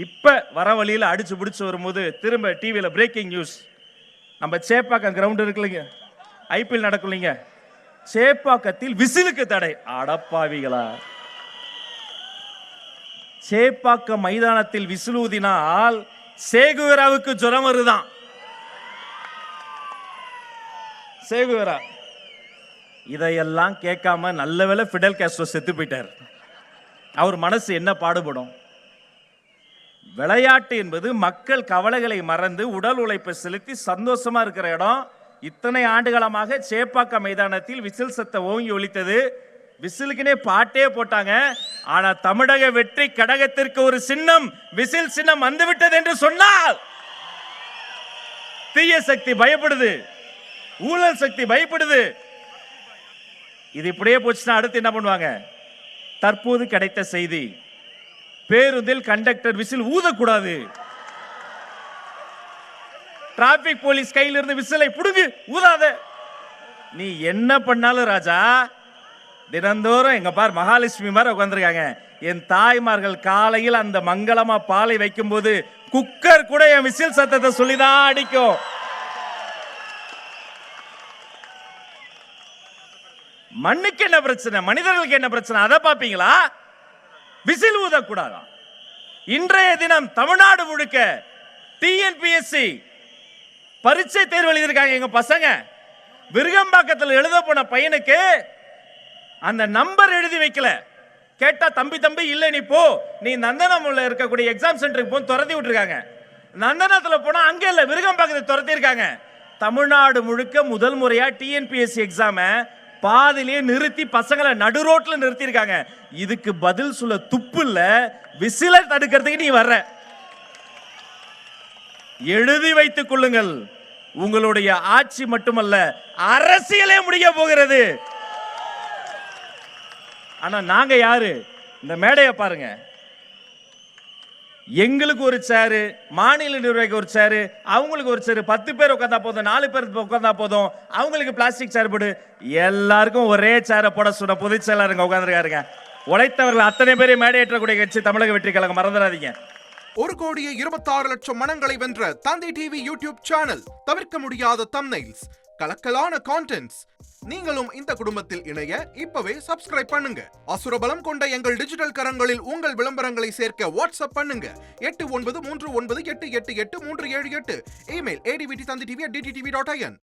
இப்ப வர வழியில் அடிச்சு பிடிச்சு வரும்போது திரும்ப டிவியில் பிரேக்கிங் நியூஸ். நம்ம சேப்பாக்கம் கிரவுண்ட் இருக்குல்லைங்க, ஐபிஎல் நடக்கும்லைங்க, சேப்பாக்கத்தில் விசிலுக்கு தடை. அடப்பாவிகளா, சேப்பாக்கம் மைதானத்தில் விசில் ஊதினால் சேகுவராவுக்கு ஜுரம் வருதான். சேகுவரா இதையெல்லாம் கேட்காம நல்ல வேளை ஃபிடல் காஸ்ட்ரோ செத்து போயிட்டார். அவர் மனசு என்ன பாடுபடும்? விளையாட்டு என்பது மக்கள் கவலைகளை மறந்து உடல் உழைப்பை செலுத்தி சந்தோஷமா இருக்கிற இடம். இத்தனை ஆண்டுகாலமாக சேப்பாக்கம் மைதானத்தில் விசில் சத்தம் ஓங்கி ஒலித்தது. விசிலுக்குனே பாட்டே போட்டாங்க. ஆனா தமிழக வெற்றி கழகத்திற்கு ஒரு சின்னம், விசில் சின்னம் வந்துவிட்டது என்று சொன்னால் தீய சக்தி பயப்படுது, ஊழல் சக்தி பயப்படுது. இது இப்படியே போச்சுன்னா அடுத்து என்ன பண்ணுவாங்க? தற்போது கிடைத்த செய்தி, பேருந்தில் கண்டக்டர் விசில் ஊதக்கூடாது. டிராபிக் போலீஸ் கையில் இருந்து விசிலை புடுங்கு, ஊதாத. நீ என்ன பண்ணாலும் ராஜா, தினந்தோறும் எங்க பார் மகாலட்சுமி மாதிரி உட்கார்ந்துருக்காங்க. என் தாய்மார்கள் காலையில் அந்த மங்களமா பாலை வைக்கும் போது குக்கர் கூட என் விசில் சத்தத்தை சொல்லிதான் அடிக்கும். மண்ணுக்கு என்ன பிரச்சனை, மனிதர்களுக்கு என்ன பிரச்சனை, அதை பாப்பீங்களா? விசில் ஊதக்கூடாதா? இன்றைய தினம் தமிழ்நாடு முழுக்க டிஎன்பிஎஸ்சி பரீட்சை தேர்வு எழுதியிருக்காங்க எங்க பசங்க. விருகம்பாக்கத்தில் எழுத போன பையனுக்கு அந்த நம்பர் எழுதி வைக்கல. கேட்டா தம்பி தம்பி இல்ல நீ போ, நீ நந்தனம்ல இருக்கக்கூடிய எக்ஸாம் சென்டருக்கு போ துரத்தி விட்டுருக்காங்க. நந்தனத்துல போனா அங்க இல்ல, விருகம்பாக்கத்தை துரத்தி இருக்காங்க. தமிழ்நாடு முழுக்க முதல் முறையா டிஎன்பிஎஸ்சி எக்ஸாம பாதிலே நிறுத்தி பசங்களை நடு ரோட்ல நிறுத்தி இருக்காங்க. இதுக்கு பதில் சொல்ல துப்பு இல்ல. விசிலை தடுக்கிறதுக்கு நீ வர்ற. எழுதி வைத்துக் கொள்ளுங்கள், உங்களுடைய ஆட்சி மட்டுமல்ல அரசியலே முடிய போகிறது. ஆனா நாங்க யாரு? இந்த மேடையை பாருங்க. எங்களுக்கு ஒரு சேரு, மாநில நிர்வாகிக்கு ஒரு சேரு, அவங்களுக்கு ஒரு சேரு, 10 பேர் உட்காந்தா போதும், 4 பேர் உட்காந்தா போதும், அவங்களுக்கு பிளாஸ்டிக் சேர் போடு. எல்லாருக்கும் ஒரே சேரை போட சொன்ன பொதுச் செயலாளருங்க உட்கார்ந்துருக்காருங்க. உழைத்தவர்கள் அத்தனை பேரை மேடையேற்றக்கூடிய கட்சி தமிழக வெற்றி கழகம், மறந்துடாதீங்க. 1,26,00,000 மனங்களை வென்ற தந்தி டிவி யூடியூப் சேனல். தவிர்க்க முடியாத தம்ப்நெயில்ஸ், கலக்கலான கான்டென்ட்ஸ். நீங்களும் இந்த குடும்பத்தில் இணைய இப்பவே சப்ஸ்கிரைப் பண்ணுங்க. அசுரபலம் கொண்ட எங்கள் டிஜிட்டல் கரங்களில் உங்கள் விளம்பரங்களை சேர்க்க வாட்ஸ்அப் பண்ணுங்க. 8939888378. Email advtv@dttv.in.